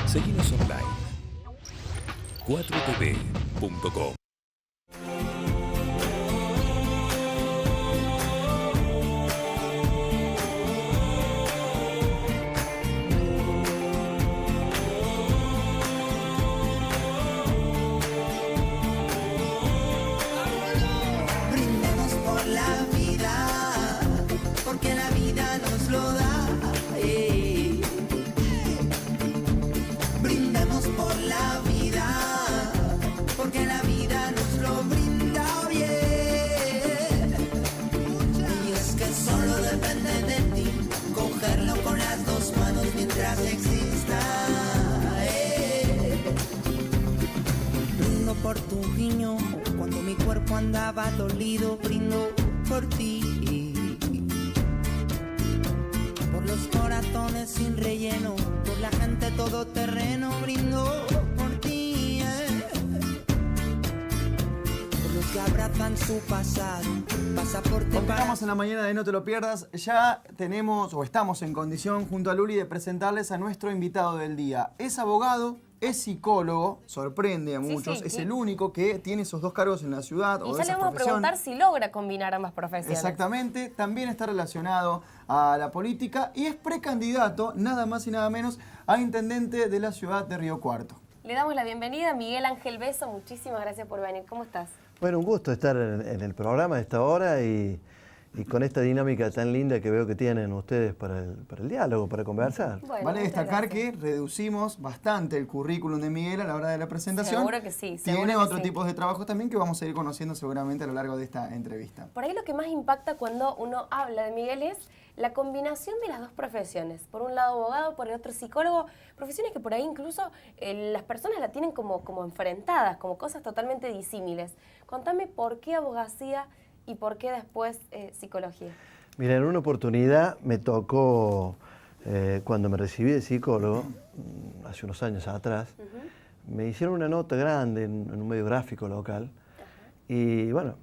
Seguinos online 4tv.com. Brindemos por la vida, porque la vida nos lo da. Brindemos por la vida, porque la vida nos lo brinda bien. Y es que solo depende de ti, cogerlo con las dos manos mientras exista. Brindo por tu guiño, cuando mi cuerpo andaba dolido, brindo por ti. Por los corazones sin relleno, por la gente todoterreno, brindo por ti. Por los que abrazan su pasado, pasaporte para... Continuamos en la mañana de No Te Lo Pierdas. Ya tenemos, o estamos en condición, junto a Luli, de presentarles a nuestro invitado del día. Es abogado, es psicólogo, sorprende a muchos, es el único que tiene esos dos cargos en la ciudad. Y ya le vamos a preguntar si logra combinar ambas profesiones. Exactamente, también está relacionado a la política y es precandidato, nada más y nada menos, a intendente de la ciudad de Río Cuarto. Le damos la bienvenida a Miguel Ángel Beso, muchísimas gracias por venir. ¿Cómo estás? Bueno, un gusto estar en el programa a esta hora y con esta dinámica tan linda que veo que tienen ustedes para el diálogo, para conversar. Bueno, vale destacar que reducimos bastante el currículum de Miguel a la hora de la presentación. Seguro que sí. Tiene otro tipo de trabajos también que vamos a ir conociendo seguramente a lo largo de esta entrevista. Por ahí lo que más impacta cuando uno habla de Miguel es la combinación de las dos profesiones. Por un lado abogado, por el otro psicólogo. Profesiones que por ahí incluso las personas la tienen como enfrentadas, como cosas totalmente disímiles. Contame por qué abogacía y por qué después psicología. Mira, en una oportunidad me tocó, cuando me recibí de psicólogo, hace unos años atrás, me hicieron una nota grande en un medio gráfico local y bueno,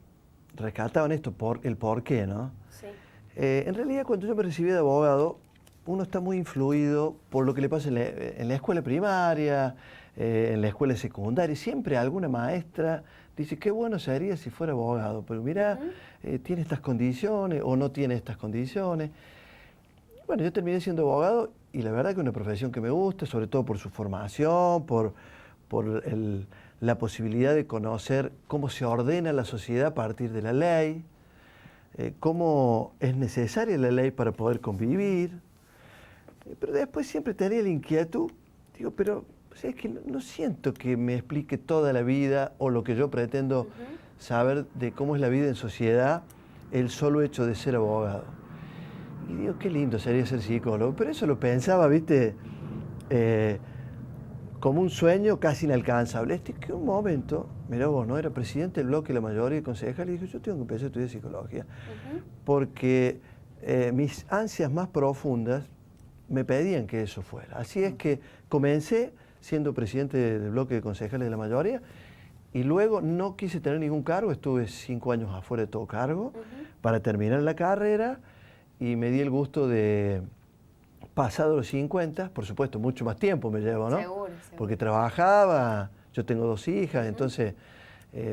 rescataban esto, el por qué, ¿no? Sí. En realidad, cuando yo me recibí de abogado, uno está muy influido por lo que le pasa en la escuela primaria, en la escuela secundaria. Siempre alguna maestra dice, qué bueno sería si fuera abogado, pero mira, tiene estas condiciones o no tiene estas condiciones. Bueno, yo terminé siendo abogado y la verdad que es una profesión que me gusta, sobre todo por su formación, por la posibilidad de conocer cómo se ordena la sociedad a partir de la ley, cómo es necesaria la ley para poder convivir. Pero después siempre tenía la inquietud, digo, pero es que no siento que me explique toda la vida o lo que yo pretendo saber de cómo es la vida en sociedad el solo hecho de ser abogado. Y digo, qué lindo sería ser psicólogo, pero eso lo pensaba, viste, como un sueño casi inalcanzable. Que un momento, mirá vos, ¿no? Era presidente del bloque de la mayoría de concejales y dije, yo tengo que empezar a estudiar psicología, porque mis ansias más profundas me pedían que eso fuera. Así es que comencé siendo presidente del bloque de concejales de la mayoría y luego no quise tener ningún cargo, estuve 5 años afuera de todo cargo para terminar la carrera y me di el gusto de, pasado los 50, por supuesto mucho más tiempo me llevo, ¿no? Seguro. Porque trabajaba, yo tengo 2 hijas, entonces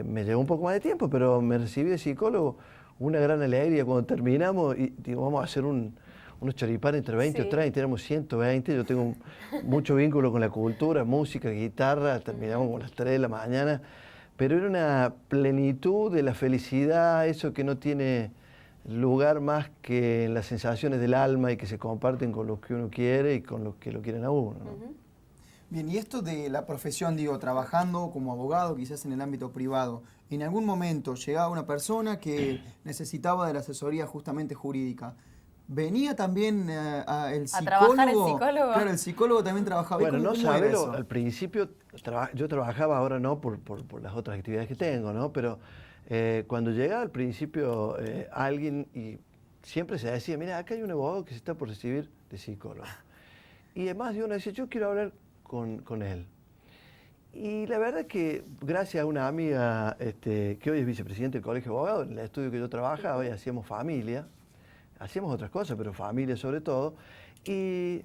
me llevó un poco más de tiempo, pero me recibí de psicólogo, una gran alegría cuando terminamos y digo, vamos a hacer unos choripanes entre 20 o 30, éramos 120, yo tengo mucho vínculo con la cultura, música, guitarra, terminamos como a las 3 de la mañana, pero era una plenitud de la felicidad, eso que no tiene lugar más que en las sensaciones del alma y que se comparten con los que uno quiere y con los que lo quieren a uno, ¿no? Bien, y esto de la profesión, digo, trabajando como abogado, quizás en el ámbito privado, ¿en algún momento llegaba una persona que necesitaba de la asesoría justamente jurídica? ¿Venía también el psicólogo? ¿A trabajar el psicólogo? Claro, el psicólogo también trabajaba. Bueno, no sabes, eso? al principio yo trabajaba, ahora no, por las otras actividades que tengo, ¿no? Pero cuando llegaba al principio alguien y siempre se decía, mira, acá hay un abogado que se está por recibir de psicólogo. Y además uno decía, yo quiero hablar con él. Y la verdad es que gracias a una amiga que hoy es vicepresidente del Colegio de Abogados, en el estudio que yo trabajaba, y hacíamos familia, hacíamos otras cosas, pero familia sobre todo, Y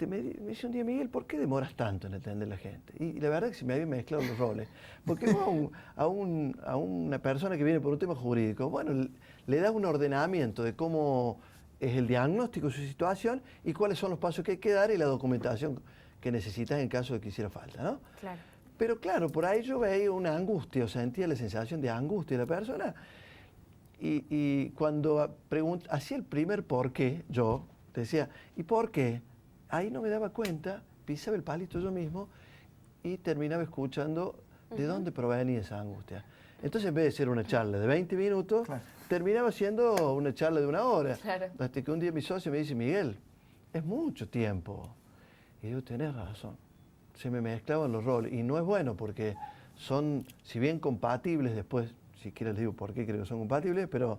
me dice un día, Miguel, ¿por qué demoras tanto en atender a la gente? Y la verdad es que se me habían mezclado los roles. Porque vos a una persona que viene por un tema jurídico, bueno, le das un ordenamiento de cómo es el diagnóstico de su situación y cuáles son los pasos que hay que dar y la documentación que necesitas en caso de que hiciera falta, ¿no? Claro. Pero claro, por ahí yo veía una angustia, o sentía la sensación de angustia de la persona. Y cuando hacía el primer por qué, yo decía, ¿y por qué? Ahí no me daba cuenta, pisaba el palito yo mismo y terminaba escuchando de dónde provenía esa angustia. Entonces, en vez de ser una charla de 20 minutos, Claro. terminaba siendo una charla de 1 hora. Claro. Hasta que un día mi socio me dice, Miguel, es mucho tiempo. Y digo, tenés razón. Se me mezclaban los roles. Y no es bueno porque son, si bien compatibles, después, si quieres les digo por qué creo que son compatibles, pero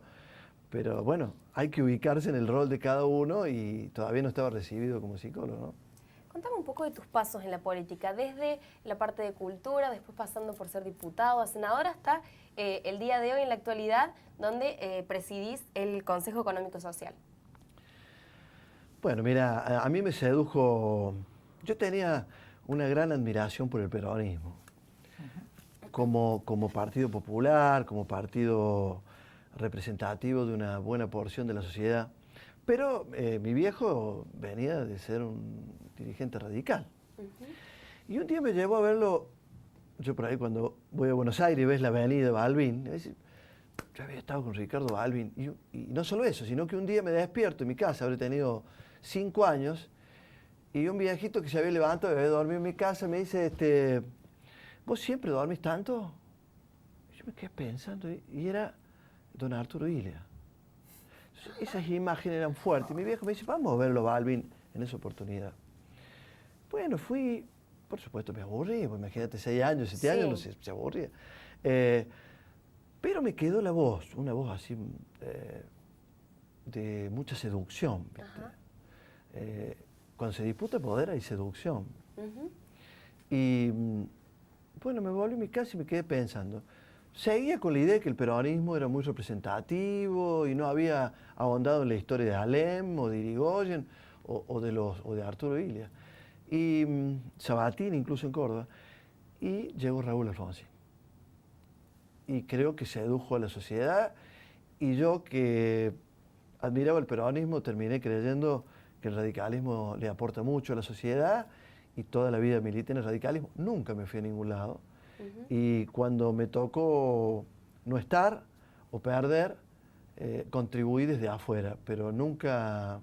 bueno, hay que ubicarse en el rol de cada uno y todavía no estaba recibido como psicólogo, ¿no? Contame un poco de tus pasos en la política, desde la parte de cultura, después pasando por ser diputado, senador, hasta el día de hoy, en la actualidad, donde presidís el Consejo Económico Social. Bueno, mira, a mí me sedujo, yo tenía una gran admiración por el peronismo, como partido popular, como partido representativo de una buena porción de la sociedad. Pero mi viejo venía de ser un dirigente radical. Y un día me llevó a verlo, yo por ahí cuando voy a Buenos Aires y ves la avenida Balbín, yo había estado con Ricardo Balbín, y no solo eso, sino que un día me despierto en mi casa, habré tenido 5 años, y un viejito que se había levantado, había dormido en mi casa, me dice, ¿vos siempre dormís tanto? Y yo me quedé pensando, y era don Arturo Illia. Esas imágenes eran fuertes. Y mi viejo me dice, vamos a verlo Balbín en esa oportunidad. Bueno, fui, por supuesto me aburrí, pues imagínate 6 años, 7 años, no sé, se aburría. Pero me quedó la voz, una voz así de mucha seducción, ¿viste? Cuando se disputa poder hay seducción. Y bueno, me volví a mi casa y me quedé pensando. Seguía con la idea de que el peronismo era muy representativo y no había ahondado en la historia de Alem o de Irigoyen o de Arturo Illia. Y Sabatini, incluso en Córdoba. Y llegó Raúl Alfonsín. Y creo que sedujo a la sociedad y yo que admiraba el peronismo terminé creyendo que el radicalismo le aporta mucho a la sociedad y toda la vida milité en el radicalismo. Nunca me fui a ningún lado. Y cuando me tocó no estar o perder, contribuí desde afuera, pero nunca...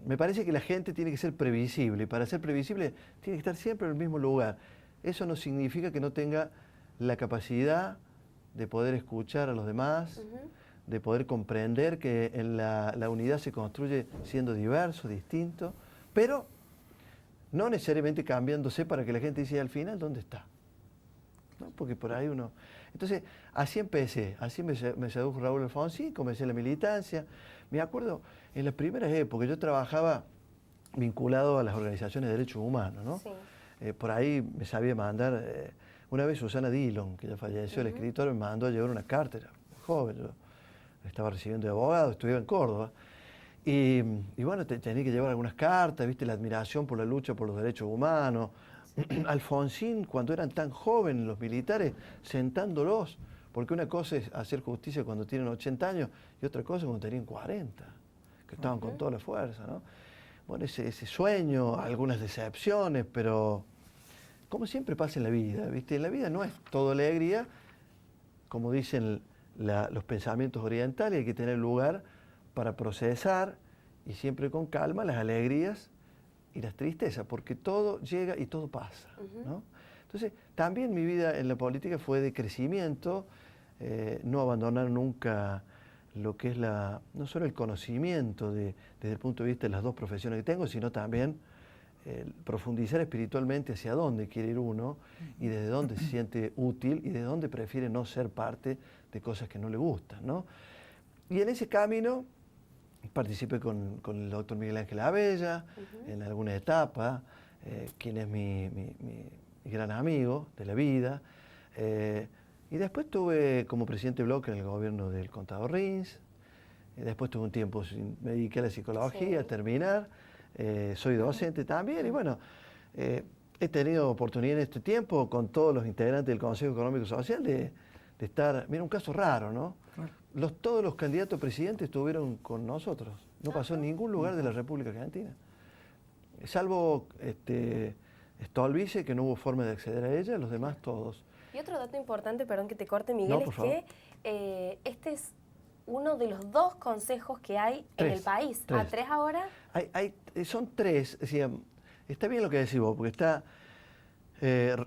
Me parece que la gente tiene que ser previsible, y para ser previsible tiene que estar siempre en el mismo lugar. Eso no significa que no tenga la capacidad de poder escuchar a los demás, de poder comprender que en la unidad se construye siendo diverso, distinto, pero no necesariamente cambiándose para que la gente diga al final, ¿dónde está? ¿No? Porque por ahí uno... Entonces, así empecé, así me sedujo Raúl Alfonsín, comencé la militancia. Me acuerdo, en las primeras épocas yo trabajaba vinculado a las organizaciones de derechos humanos, ¿no? Sí. Por ahí me sabía mandar, una vez Susana Dillon, que ya falleció, el escritor, me mandó a llevar una carta, era joven, yo estaba recibiendo de abogado, estudiaba en Córdoba. Y bueno, tenía que llevar algunas cartas, viste, la admiración por la lucha por los derechos humanos. Alfonsín, cuando eran tan jóvenes los militares, sentándolos, porque una cosa es hacer justicia cuando tienen 80 años y otra cosa cuando tenían 40, que estaban con toda la fuerza, ¿no? Bueno, ese sueño, algunas decepciones, pero como siempre pasa en la vida, ¿viste? En la vida no es todo alegría, como dicen los pensamientos orientales, hay que tener lugar para procesar y siempre con calma las alegrías y las tristezas, porque todo llega y todo pasa, ¿no? Entonces, también mi vida en la política fue de crecimiento, no abandonar nunca lo que es no solo el conocimiento desde el punto de vista de las dos profesiones que tengo, sino también profundizar espiritualmente hacia dónde quiere ir uno y desde dónde se siente útil y desde dónde prefiere no ser parte de cosas que no le gustan, ¿no? Y en ese camino participé con el doctor Miguel Ángel Abella en alguna etapa, quien es mi gran amigo de la vida. Y después estuve como presidente de bloque en el gobierno del contador Rins. Después tuve un tiempo, me dediqué a la psicología, a terminar. Soy docente también y bueno, he tenido oportunidad en este tiempo con todos los integrantes del Consejo Económico y Social de estar, mira, un caso raro, ¿no? Claro. Todos los candidatos a presidente estuvieron con nosotros. No pasó en ningún lugar de la República Argentina. Salvo Stolbice, que no hubo forma de acceder a ella, los demás todos. Y otro dato importante, perdón que te corte, Miguel, No, es por favor. que este es uno de los 2 consejos que hay en el país. ¿A 3 ahora? Son 3, decía, está bien lo que decís vos, porque está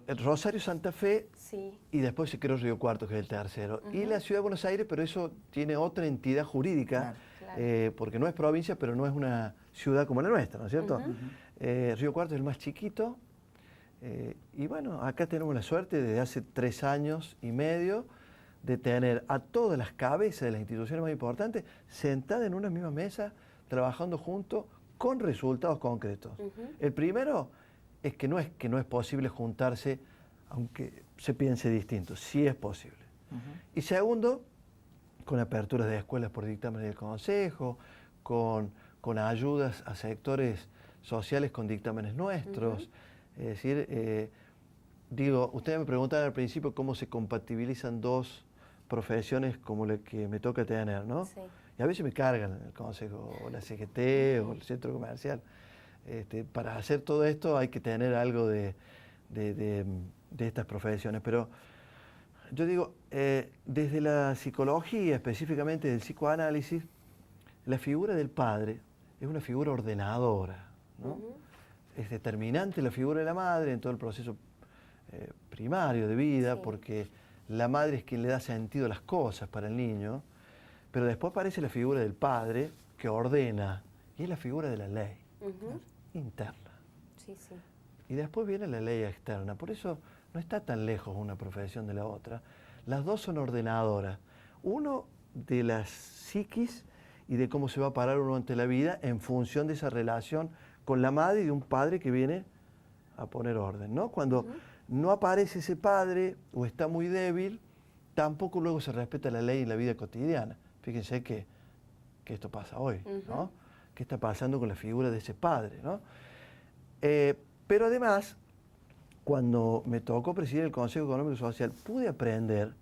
Rosario, Santa Fe, Sí. y después se creó Río Cuarto, que es el tercero. Y la Ciudad de Buenos Aires, pero eso tiene otra entidad jurídica, Claro. porque no es provincia, pero no es una ciudad como la nuestra, ¿no es cierto? Río Cuarto es el más chiquito. Y bueno, acá tenemos la suerte desde hace 3 años y medio de tener a todas las cabezas de las instituciones más importantes sentadas en una misma mesa, trabajando juntos con resultados concretos. El primero es que no es posible juntarse aunque se piense distinto, sí es posible. Y segundo, con aperturas de escuelas por dictamen del Consejo, con ayudas a sectores sociales con dictámenes nuestros. Es decir, ustedes me preguntaban al principio cómo se compatibilizan 2 profesiones como la que me toca tener, ¿no? Sí. Y a veces me cargan el Consejo, o la CGT, o el Centro Comercial. Para hacer todo esto hay que tener algo de estas profesiones. Pero yo digo, desde la psicología, específicamente del psicoanálisis, la figura del padre es una figura ordenadora, ¿no? Es determinante la figura de la madre en todo el proceso primario de vida, porque la madre es quien le da sentido a las cosas para el niño, pero después aparece la figura del padre que ordena, y es la figura de la ley interna. Sí, sí. Y después viene la ley externa, por eso no está tan lejos una profesión de la otra. Las 2 son ordenadoras, uno de las psiquis y de cómo se va a parar uno ante la vida en función de esa relación con la madre y de un padre que viene a poner orden, ¿no? Cuando no aparece ese padre o está muy débil, tampoco luego se respeta la ley en la vida cotidiana. Fíjense que esto pasa hoy, ¿no? ¿Qué está pasando con la figura de ese padre, ¿no? Pero además, cuando me tocó presidir el Consejo Económico y Social, pude aprender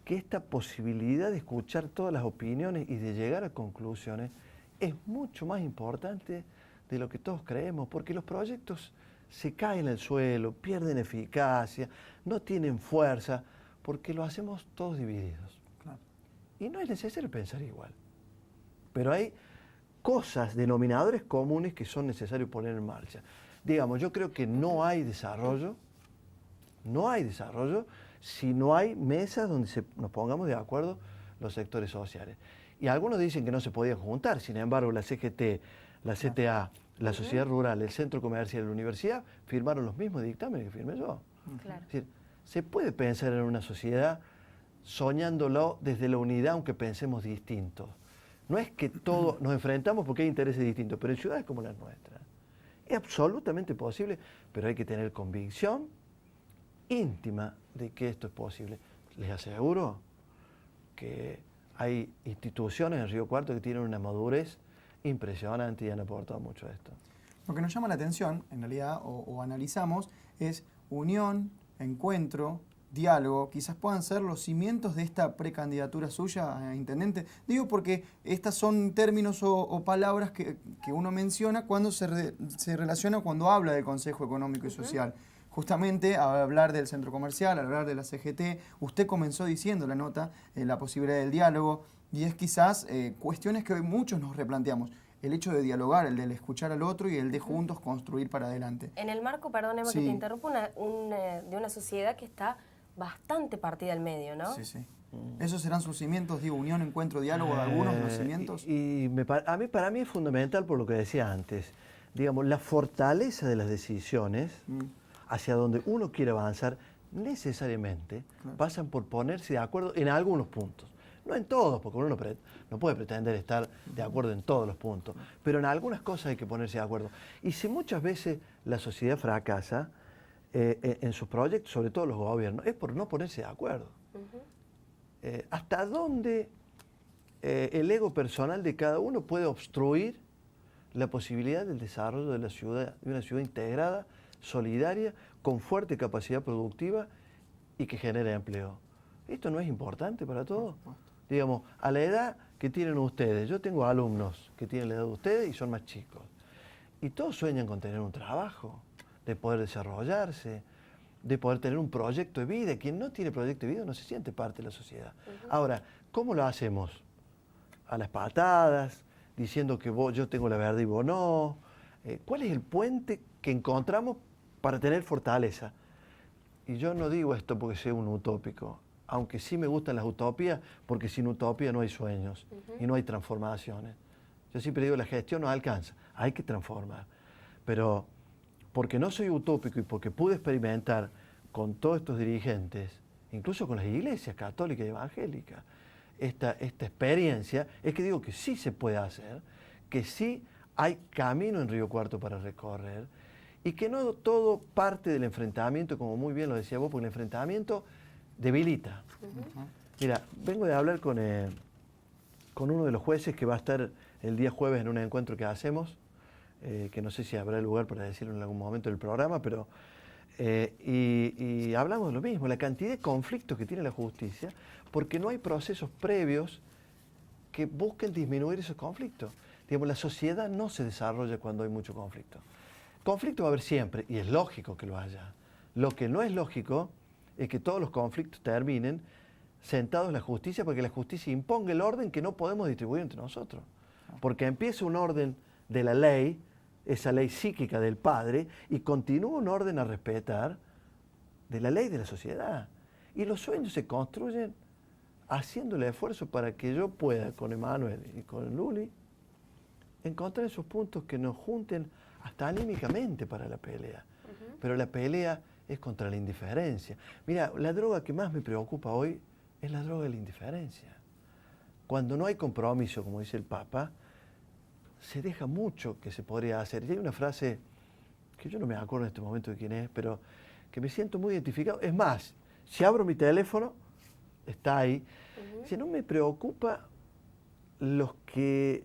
que esta posibilidad de escuchar todas las opiniones y de llegar a conclusiones es mucho más importante de lo que todos creemos, porque los proyectos se caen al suelo, pierden eficacia, no tienen fuerza, porque lo hacemos todos divididos. Claro. Y no es necesario pensar igual. Pero hay cosas, denominadores comunes que son necesarios poner en marcha. Digamos, yo creo que no hay desarrollo si no hay mesas donde nos pongamos de acuerdo los sectores sociales. Y algunos dicen que no se podían juntar, sin embargo la CGT, la CTA, la Sociedad Rural, el Centro Comercial y la Universidad firmaron los mismos dictámenes que firmé yo. Claro. Es decir, se puede pensar en una sociedad soñándolo desde la unidad, aunque pensemos distintos. No es que todos nos enfrentamos porque hay intereses distintos, pero en ciudades como las nuestras es absolutamente posible, pero hay que tener convicción íntima de que esto es posible. Les aseguro que hay instituciones en Río Cuarto que tienen una madurez impresionante y han aportado mucho a esto. Lo que nos llama la atención, en realidad, o analizamos, es unión, encuentro, diálogo, quizás puedan ser los cimientos de esta precandidatura suya a intendente. Digo porque estas son términos o palabras que uno menciona cuando se relaciona cuando habla del Consejo Económico y Social. Justamente al hablar del centro comercial, al hablar de la CGT, usted comenzó diciendo la nota, la posibilidad del diálogo, y es quizás cuestiones que hoy muchos nos replanteamos. El hecho de dialogar, el de escuchar al otro y el de juntos construir para adelante. En el marco, perdóneme que Sí. te interrumpa, de una sociedad que está bastante partida al medio, ¿no? Sí, sí. ¿Esos serán sus cimientos, digo, unión, encuentro, diálogo, algunos de los cimientos? Para mí es fundamental por lo que decía antes. Digamos, la fortaleza de las decisiones hacia donde uno quiere avanzar necesariamente pasan por ponerse de acuerdo en algunos puntos. No en todos, porque uno no puede pretender estar de acuerdo en todos los puntos, pero en algunas cosas hay que ponerse de acuerdo. Y si muchas veces la sociedad fracasa en sus proyectos, sobre todo los gobiernos, es por no ponerse de acuerdo. ¿Hasta dónde el ego personal de cada uno puede obstruir la posibilidad del desarrollo de la ciudad, de una ciudad integrada, solidaria, con fuerte capacidad productiva y que genere empleo. ¿Esto no es importante para todos? Digamos, a la edad que tienen ustedes, yo tengo alumnos que tienen la edad de ustedes y son más chicos, y todos sueñan con tener un trabajo, de poder desarrollarse, de poder tener un proyecto de vida. Quien no tiene proyecto de vida no se siente parte de la sociedad. Ahora, ¿cómo lo hacemos? A las patadas, diciendo que yo tengo la verdad y vos no. ¿Cuál es el puente que encontramos para tener fortaleza? Y yo no digo esto porque sea un utópico, aunque sí me gustan las utopías, porque sin utopía no hay sueños y no hay transformaciones. Yo siempre digo, la gestión no alcanza, hay que transformar. Pero porque no soy utópico y porque pude experimentar con todos estos dirigentes, incluso con las iglesias católicas y evangélicas, esta experiencia, es que digo que sí se puede hacer, que sí hay camino en Río Cuarto para recorrer y que no todo parte del enfrentamiento, como muy bien lo decía vos, porque el enfrentamiento debilita. Mira, vengo de hablar con uno de los jueces que va a estar el día jueves en un encuentro que hacemos, que no sé si habrá lugar para decirlo en algún momento del programa, pero y hablamos de lo mismo, la cantidad de conflictos que tiene la justicia, porque no hay procesos previos que busquen disminuir esos conflictos. Digamos, la sociedad no se desarrolla cuando hay mucho conflicto. Conflicto va a haber siempre, y es lógico que lo haya. Lo que no es lógico es que todos los conflictos terminen sentados en la justicia, porque la justicia imponga el orden que no podemos distribuir entre nosotros. Porque empieza un orden de la ley, esa ley psíquica del padre, y continúa un orden a respetar de la ley de la sociedad. Y los sueños se construyen haciendo el esfuerzo para que yo pueda, con Emanuel y con Luli, encontrar esos puntos que nos junten hasta anímicamente para la pelea. Pero la pelea es contra la indiferencia. Mira, la droga que más me preocupa hoy es la droga de la indiferencia. Cuando no hay compromiso, como dice el Papa, se deja mucho que se podría hacer. Y hay una frase que yo no me acuerdo en este momento de quién es, pero que me siento muy identificado. Es más, si abro mi teléfono, está ahí. Si no me preocupa lo que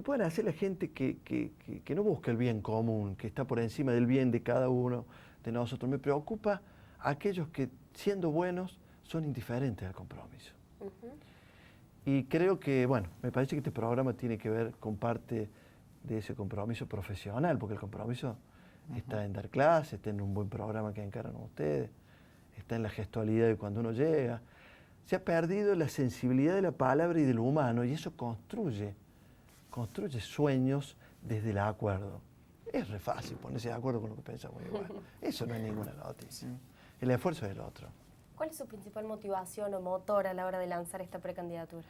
pueden hacer la gente que no busca el bien común, que está por encima del bien de cada uno de nosotros. Me preocupa aquellos que, siendo buenos, son indiferentes al compromiso. Y creo que, bueno, me parece que este programa tiene que ver con parte de ese compromiso profesional, porque el compromiso está en dar clases, está en un buen programa que encaran ustedes, está en la gestualidad de cuando uno llega. Se ha perdido la sensibilidad de la palabra y del humano, y eso construye sueños desde el acuerdo. Es re fácil ponerse de acuerdo con lo que pensamos igual. Eso no es ninguna noticia. El esfuerzo es el otro. ¿Cuál es su principal motivación o motor a la hora de lanzar esta precandidatura?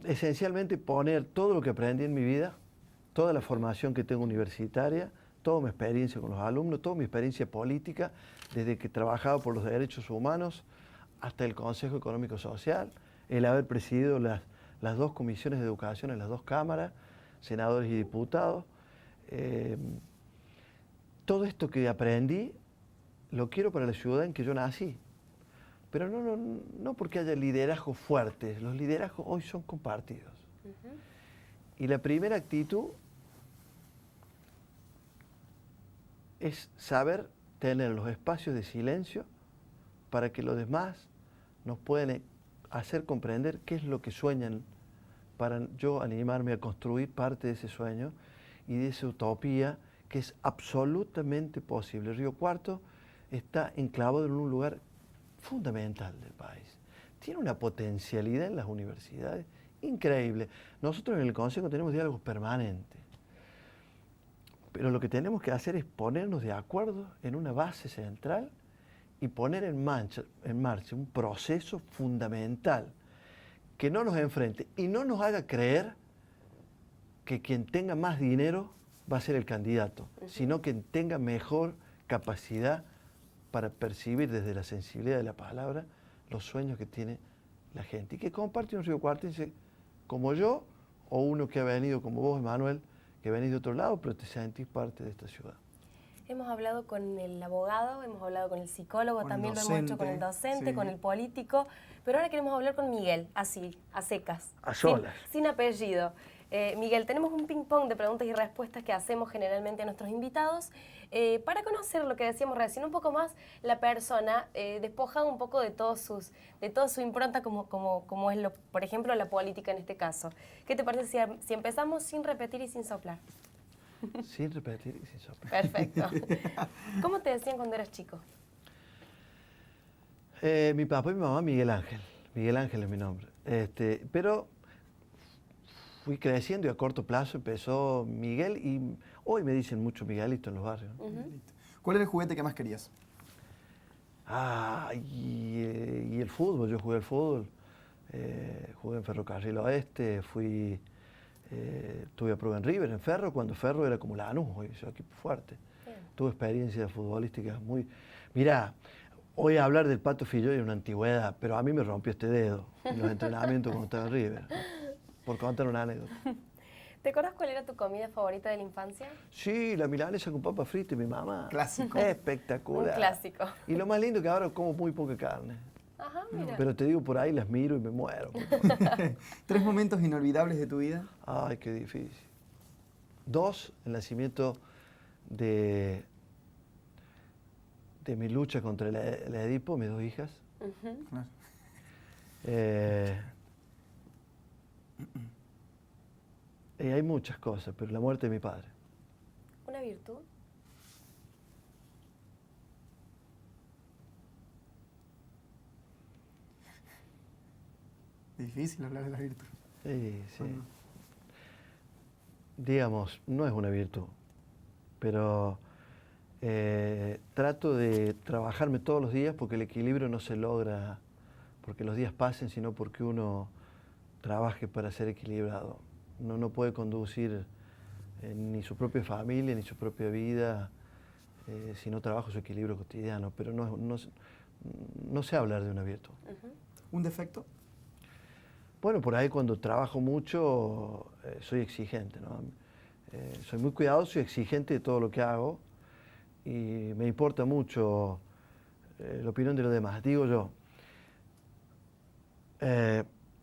Esencialmente poner todo lo que aprendí en mi vida, toda la formación que tengo universitaria, toda mi experiencia con los alumnos, toda mi experiencia política, desde que trabajaba por los derechos humanos hasta el Consejo Económico Social, el haber presidido las dos comisiones de educación en las dos cámaras, senadores y diputados. Todo esto que aprendí lo quiero para la ciudad en que yo nací. Pero no porque haya liderazgos fuertes, los liderazgos hoy son compartidos. Y la primera actitud es saber tener los espacios de silencio para que los demás nos puedan hacer comprender qué es lo que sueñan, para yo animarme a construir parte de ese sueño y de esa utopía que es absolutamente posible. Río Cuarto está enclavado en un lugar fundamental del país. Tiene una potencialidad en las universidades increíble. Nosotros en el Consejo tenemos diálogos permanentes, pero lo que tenemos que hacer es ponernos de acuerdo en una base central y poner en marcha un proceso fundamental que no nos enfrente y no nos haga creer que quien tenga más dinero va a ser el candidato, sino quien tenga mejor capacidad para percibir desde la sensibilidad de la palabra los sueños que tiene la gente y que comparte un riocuartense como yo o uno que ha venido como vos, Emanuel, que venís de otro lado, pero te sentís parte de esta ciudad. Hemos hablado con el abogado, hemos hablado con el psicólogo, Con el también lo hemos hecho con el docente, sí. con el político, pero ahora queremos hablar con Miguel, así, a secas. A solas. Sin apellido. Miguel, tenemos un ping-pong de preguntas y respuestas que hacemos generalmente a nuestros invitados para conocer lo que decíamos recién, un poco más la persona, despojado un poco de toda su impronta como es, por ejemplo, la política en este caso. ¿Qué te parece si empezamos sin repetir y sin soplar? Sin repetir y sin soplar. Perfecto. ¿Cómo te decían cuando eras chico? Mi papá y mi mamá, Miguel Ángel. Miguel Ángel es mi nombre. Pero fui creciendo y a corto plazo empezó Miguel y hoy me dicen mucho Miguelito en los barrios, ¿no? ¿Cuál era el juguete que más querías? Y el fútbol, yo jugué al fútbol. Jugué en Ferrocarril Oeste, tuve a prueba en River, en Ferro, cuando Ferro era como Lanús, hoy es un equipo fuerte. Bien. Tuve experiencias futbolísticas muy... Mirá, hoy hablar del Pato Fillo es una antigüedad, pero a mí me rompió este dedo en los entrenamientos cuando estaba en River, por contar una anécdota. ¿Te acuerdas cuál era tu comida favorita de la infancia? Sí, la milanesa con papa frita y mi mamá. Clásico. Espectacular. Un clásico. Y lo más lindo que ahora como muy poca carne. Ajá, mira. Pero te digo, por ahí las miro y me muero. 3 momentos inolvidables de tu vida. Ay, qué difícil. 2, el nacimiento de mi lucha contra el Edipo, mis 2 hijas. Ujú. Claro. Y hay muchas cosas, pero la muerte de mi padre. ¿Una virtud? Difícil hablar de la virtud. Sí, sí. Bueno. Digamos, no es una virtud, pero trato de trabajarme todos los días porque el equilibrio no se logra porque los días pasen, sino porque uno trabaje para ser equilibrado. Uno no puede conducir ni su propia familia, ni su propia vida, si no trabaja su equilibrio cotidiano, pero no sé hablar de una virtud. Ujú. ¿Un defecto? Bueno, por ahí cuando trabajo mucho soy exigente, ¿no? Soy muy cuidadoso y exigente de todo lo que hago y me importa mucho la opinión de los demás. Digo yo,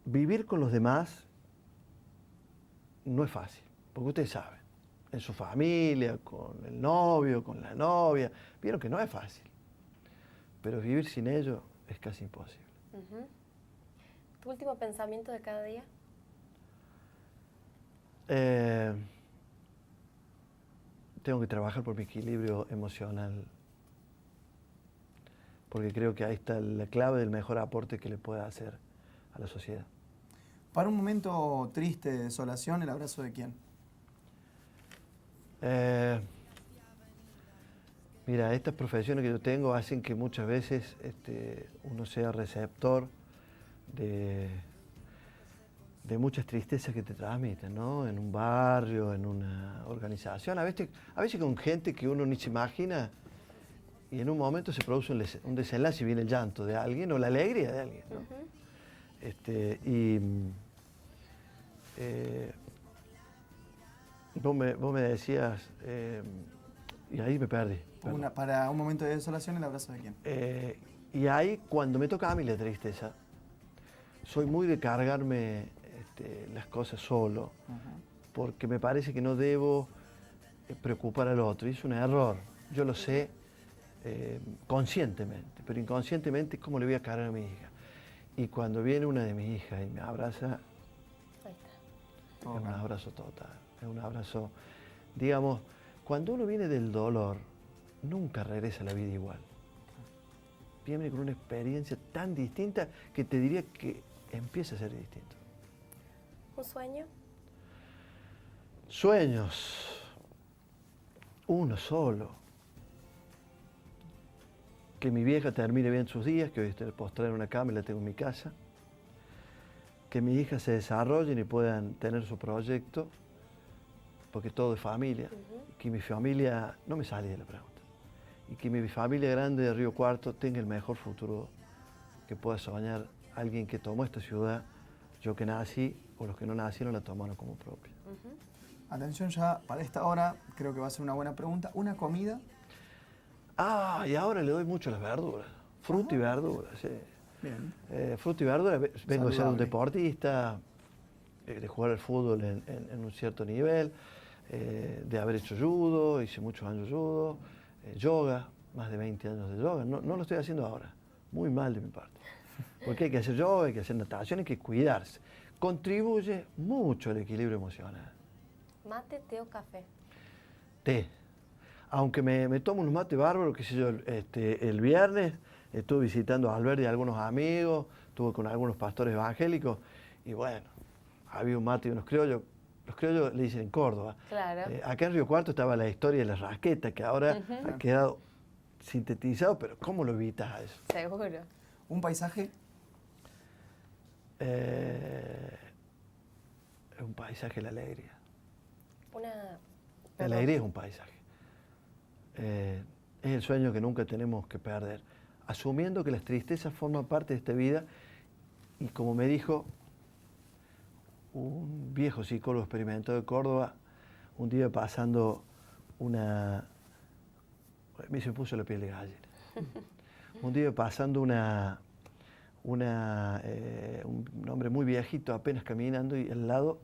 vivir con los demás no es fácil, porque ustedes saben, en su familia, con el novio, con la novia, vieron que no es fácil, pero vivir sin ellos es casi imposible. Ujú. ¿Tu último pensamiento de cada día? Tengo que trabajar por mi equilibrio emocional, porque creo que ahí está la clave del mejor aporte que le pueda hacer a la sociedad. Para un momento triste de desolación, ¿el abrazo de quién? Mira, estas profesiones que yo tengo hacen que muchas veces uno sea receptor de muchas tristezas que te transmiten, ¿no? En un barrio, en una organización, a veces con gente que uno ni se imagina y en un momento se produce un desenlace y viene el llanto de alguien o la alegría de alguien, ¿no? Vos me decías, y ahí me perdí. perdón. Para un momento de desolación, ¿el abrazo de quién? Y ahí, cuando me toca a mí la tristeza, soy muy de cargarme las cosas solo, porque me parece que no debo preocupar al otro, y es un error. Yo lo sé conscientemente, pero inconscientemente, ¿cómo le voy a cargar a mi hija? Y cuando viene una de mis hijas y me abraza, Ahí está. Todo es un claro. abrazo total, es un abrazo, digamos, cuando uno viene del dolor, nunca regresa a la vida igual. Viene con una experiencia tan distinta que te diría que empieza a ser distinto. ¿Un sueño? Sueños, uno solo. Que mi vieja termine bien sus días, que hoy esté postrada en una cama y la tengo en mi casa. Que mis hijas se desarrollen y puedan tener su proyecto, porque todo es familia. Que mi familia, no me salí de la pregunta, y que mi familia grande de Río Cuarto tenga el mejor futuro que pueda soñar alguien que tomó esta ciudad, yo que nací, o los que no nacieron la tomaron como propia. Atención ya, para esta hora, creo que va a ser una buena pregunta. ¿Una comida Ah, y ahora le doy mucho a las verduras. Fruta y verduras, sí. Bien. Fruta y verduras, vengo de ser un Saludable. deportista, de jugar al fútbol en un cierto nivel, de haber hecho judo, hice muchos años judo, yoga, más de 20 años de yoga. No lo estoy haciendo ahora, muy mal de mi parte. Porque hay que hacer yoga, hay que hacer natación, hay que cuidarse. Contribuye mucho al equilibrio emocional. ¿Mate, té o café? Té. Aunque me tomo unos mates bárbaros, qué sé yo, el viernes estuve visitando a Alberti y a algunos amigos, estuve con algunos pastores evangélicos y bueno, había un mate y unos criollos. Los criollos le dicen en Córdoba. Claro. Acá en Río Cuarto estaba la historia de la rasqueta, que ahora ha quedado sintetizado, pero ¿cómo lo evitas a eso? Seguro. ¿Un paisaje? Es un paisaje, la alegría. Una... La alegría es un paisaje. Es el sueño que nunca tenemos que perder. Asumiendo que las tristezas forman parte de esta vida y como me dijo un viejo psicólogo experimentado de Córdoba, un día pasando una... A mí se me puso la piel de gallina. Un día pasando un hombre muy viejito apenas caminando y al lado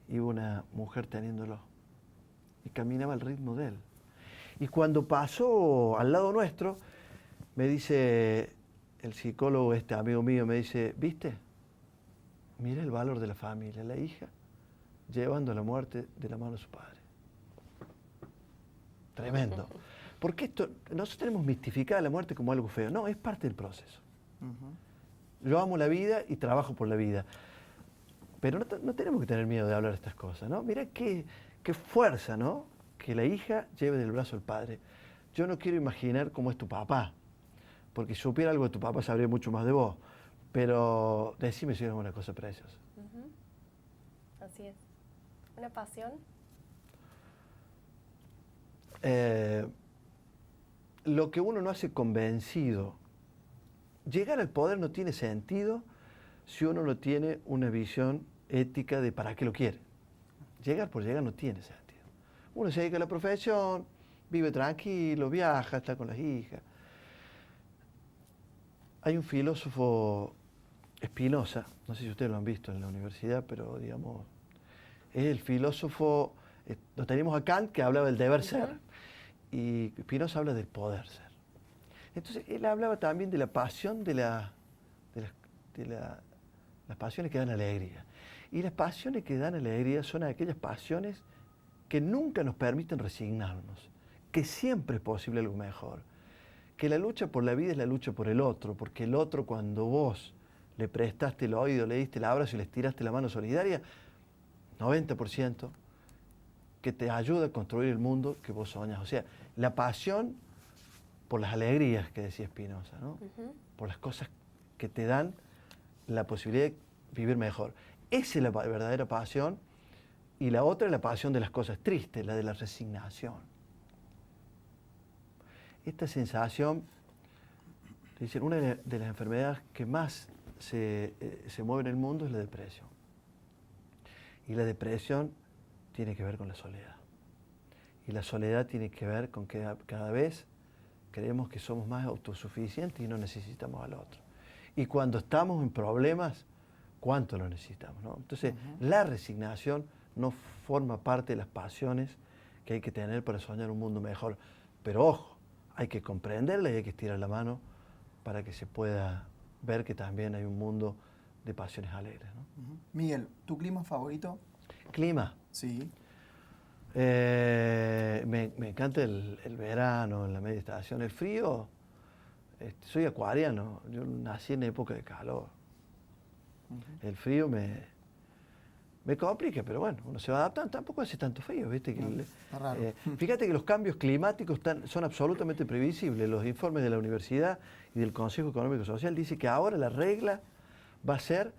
iba una mujer teniéndolo. Y caminaba al ritmo de él. Y cuando pasó al lado nuestro, me dice el psicólogo, este amigo mío, me dice, ¿viste? Mira el valor de la familia, la hija llevando la muerte de la mano de su padre. Tremendo. Porque nosotros tenemos mistificada la muerte como algo feo. No, es parte del proceso. Yo amo la vida y trabajo por la vida. Pero no tenemos que tener miedo de hablar de estas cosas, ¿no? Mira qué fuerza, ¿no? Que la hija lleve del brazo al padre. Yo no quiero imaginar cómo es tu papá, porque si supiera algo de tu papá sabría mucho más de vos. Pero decime si es una cosa preciosa. Así es. ¿Una pasión? Lo que uno no hace convencido. Llegar al poder no tiene sentido si uno no tiene una visión ética de para qué lo quiere. Llegar por llegar no tiene sentido. Uno se dedica a la profesión, vive tranquilo, viaja, está con las hijas. Hay un filósofo, Spinoza, no sé si ustedes lo han visto en la universidad, pero digamos, es el filósofo, lo tenemos a Kant que hablaba del deber ser, y Spinoza habla del poder ser. Entonces, él hablaba también de la pasión las pasiones que dan alegría. Y las pasiones que dan alegría son aquellas pasiones que nunca nos permiten resignarnos, que siempre es posible algo mejor, que la lucha por la vida es la lucha por el otro, porque el otro cuando vos le prestaste el oído, le diste el abrazo y le estiraste la mano solidaria, 90% que te ayuda a construir el mundo que vos soñás. O sea, la pasión por las alegrías que decía Spinoza, ¿no? Por las cosas que te dan la posibilidad de vivir mejor. Esa es la verdadera pasión. Y la otra es la pasión de las cosas tristes, la de la resignación. Esta sensación, dicen, una de las enfermedades que más se mueve en el mundo es la depresión. Y la depresión tiene que ver con la soledad. Y la soledad tiene que ver con que cada vez creemos que somos más autosuficientes y no necesitamos al otro. Y cuando estamos en problemas, ¿cuánto lo necesitamos, no? Entonces, la resignación no forma parte de las pasiones que hay que tener para soñar un mundo mejor. Pero ojo, hay que comprenderla y hay que estirar la mano para que se pueda ver que también hay un mundo de pasiones alegres, ¿no? Miguel, ¿tu clima favorito? Clima. Sí. Me encanta el verano, la media estación. El frío, soy acuariano, yo nací en época de calor. El frío me complica, pero bueno, uno se va adaptando, tampoco hace tanto frío, ¿viste? Está raro. Fíjate que los cambios climáticos son absolutamente previsibles. Los informes de la universidad y del Consejo Económico y Social dicen que ahora la regla va a ser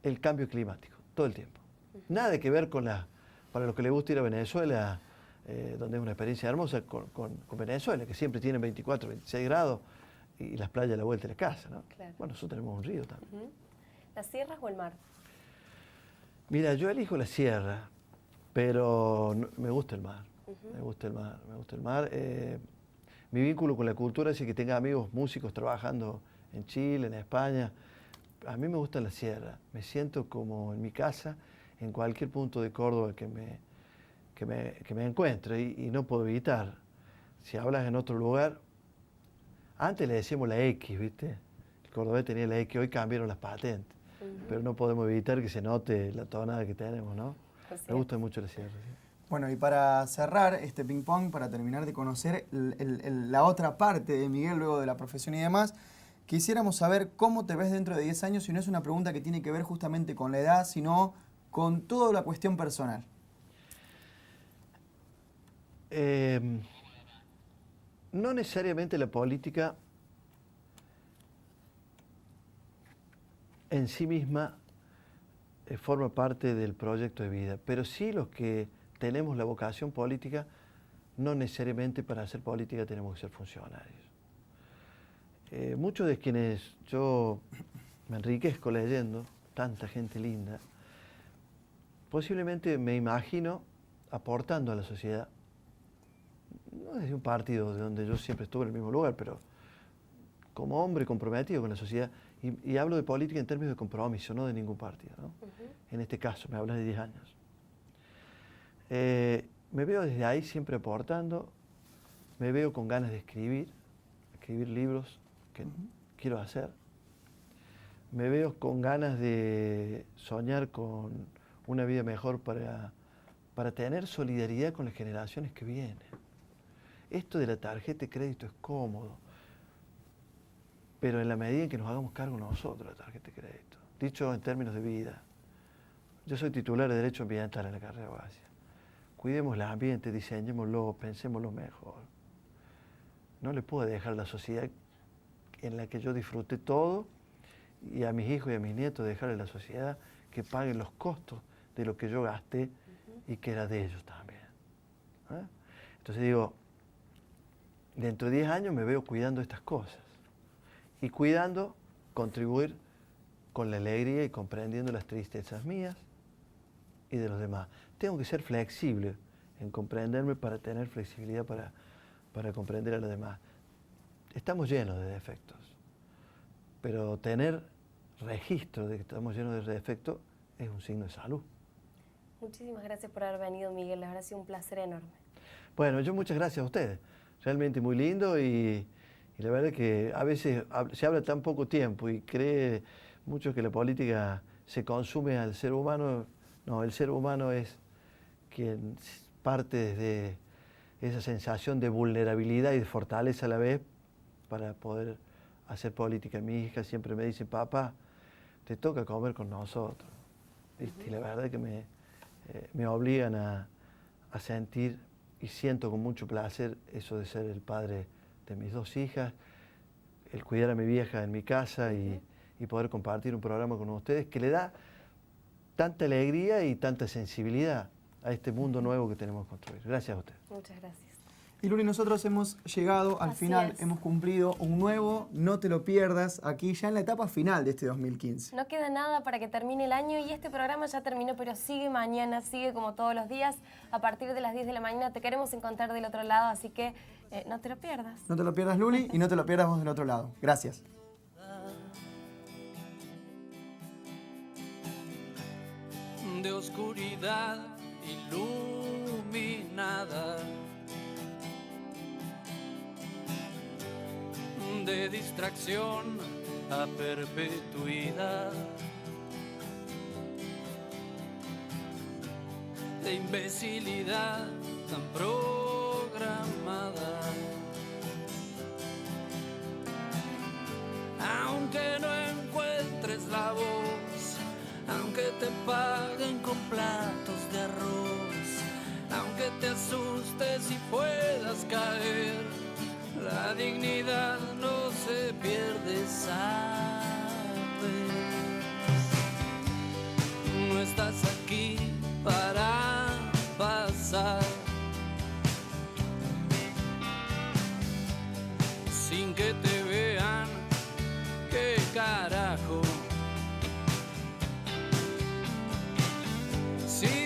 el cambio climático, todo el tiempo. Nada que ver con para los que les gusta ir a Venezuela, donde es una experiencia hermosa, con Venezuela, que siempre tiene 24, 26 grados y las playas a la vuelta de la casa, ¿no? Claro. Bueno, nosotros tenemos un río también. ¿Las sierras o el mar? Mira, yo elijo la sierra, pero me gusta el mar. Me gusta el mar, me gusta el mar. mi vínculo con la cultura hace que tenga amigos músicos trabajando en Chile, en España. A mí me gusta la sierra, me siento como en mi casa, en cualquier punto de Córdoba que me encuentre y no puedo evitar. Si hablas en otro lugar, antes le decíamos la X, ¿viste? El cordobés tenía la X, hoy cambiaron las patentes, pero no podemos evitar que se note la tonada que tenemos, ¿no? Me gusta mucho la sierra. ¿Sí? Bueno, y para cerrar este ping pong, para terminar de conocer la otra parte de Miguel luego de la profesión y demás, quisiéramos saber cómo te ves dentro de 10 años, y no es una pregunta que tiene que ver justamente con la edad, sino con toda la cuestión personal. No necesariamente la política en sí misma forma parte del proyecto de vida, pero sí los que tenemos la vocación política, no necesariamente para hacer política tenemos que ser funcionarios. Muchos de quienes yo me enriquezco leyendo, tanta gente linda, posiblemente me imagino aportando a la sociedad, no desde un partido de donde yo siempre estuve en el mismo lugar, pero como hombre comprometido con la sociedad, y hablo de política en términos de compromiso, no de ningún partido, ¿no? En este caso, me hablas de 10 años. Me veo desde ahí siempre aportando, me veo con ganas de escribir libros que quiero hacer, me veo con ganas de soñar con una vida mejor para tener solidaridad con las generaciones que vienen. Esto de la tarjeta de crédito es cómodo, pero en la medida en que nos hagamos cargo nosotros de la tarjeta de crédito. Dicho en términos de vida, yo soy titular de Derecho Ambiental en la carrera de abogacía. Cuidemos el ambiente, diseñémoslo, pensémoslo mejor. No le puedo dejar a la sociedad en la que yo disfruté todo y a mis hijos y a mis nietos dejarle a la sociedad que paguen los costos de lo que yo gasté y que era de ellos también. ¿Eh? Entonces digo, dentro de 10 años me veo cuidando estas cosas y cuidando contribuir con la alegría y comprendiendo las tristezas mías y de los demás. Tengo que ser flexible en comprenderme para tener flexibilidad para comprender a los demás. Estamos llenos de defectos, pero tener registro de que estamos llenos de defectos es un signo de salud. Muchísimas gracias por haber venido, Miguel. La verdad ha sido un placer enorme. Bueno, yo muchas gracias a ustedes. Realmente muy lindo y la verdad es que a veces se habla tan poco tiempo y cree mucho que la política se consume al ser humano. No, el ser humano es quien parte desde esa sensación de vulnerabilidad y de fortaleza a la vez para poder hacer política. Mi hija siempre me dice, papá, te toca comer con nosotros. ¿Viste? Y la verdad es que me obligan a sentir y siento con mucho placer eso de ser el padre de mis 2 hijas, el cuidar a mi vieja en mi casa y poder compartir un programa con ustedes que le da tanta alegría y tanta sensibilidad a este mundo nuevo que tenemos que construir. Gracias a usted. Muchas gracias. Y Luli, nosotros hemos llegado al Así final, es. hemos cumplido un nuevo No Te Lo Pierdas, aquí ya en la etapa final de este 2015. No queda nada para que termine el año y este programa ya terminó, pero sigue mañana, sigue como todos los días. A partir de las 10 de la mañana te queremos encontrar del otro lado, así que no te lo pierdas. No te lo pierdas, Luli, y no te lo pierdas vos del otro lado. Gracias. De oscuridad iluminada, de distracción a perpetuidad, de imbecilidad tan programada. Aunque no encuentres la voz, aunque te paguen con platos de arroz, aunque te asustes y puedas caer, la dignidad no se pierde, ¿sabes? No estás aquí para pasar sin que te vean, qué carajo. Si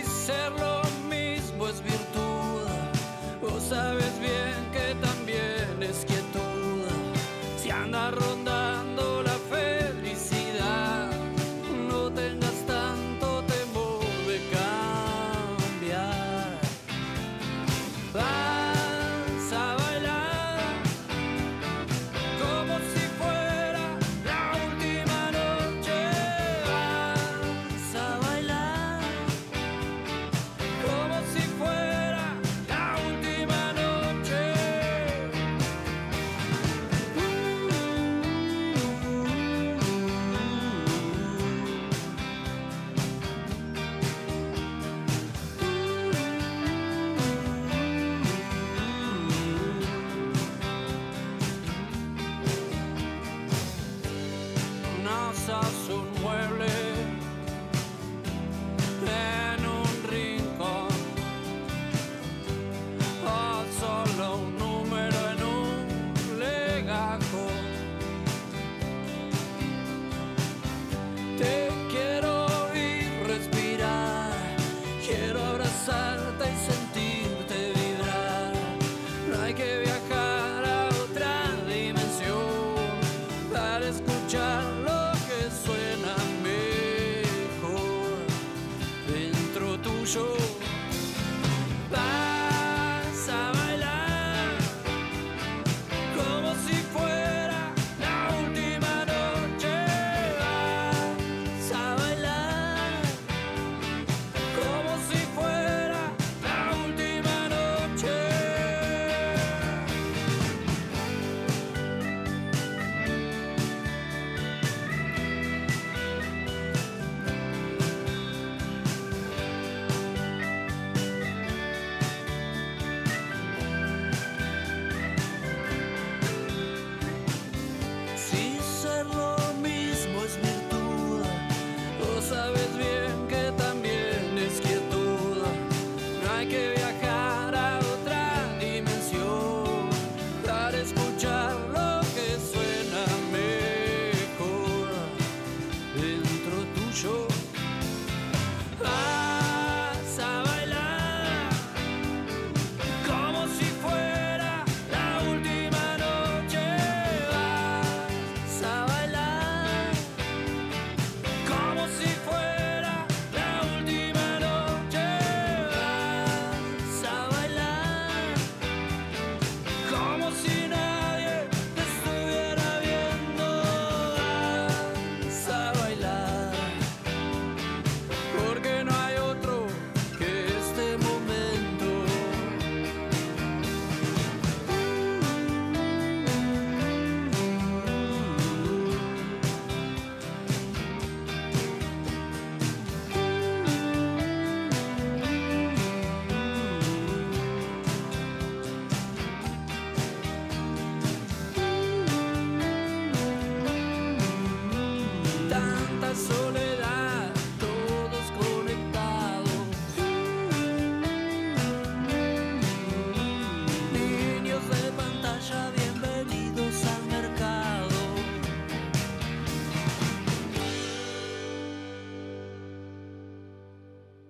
yo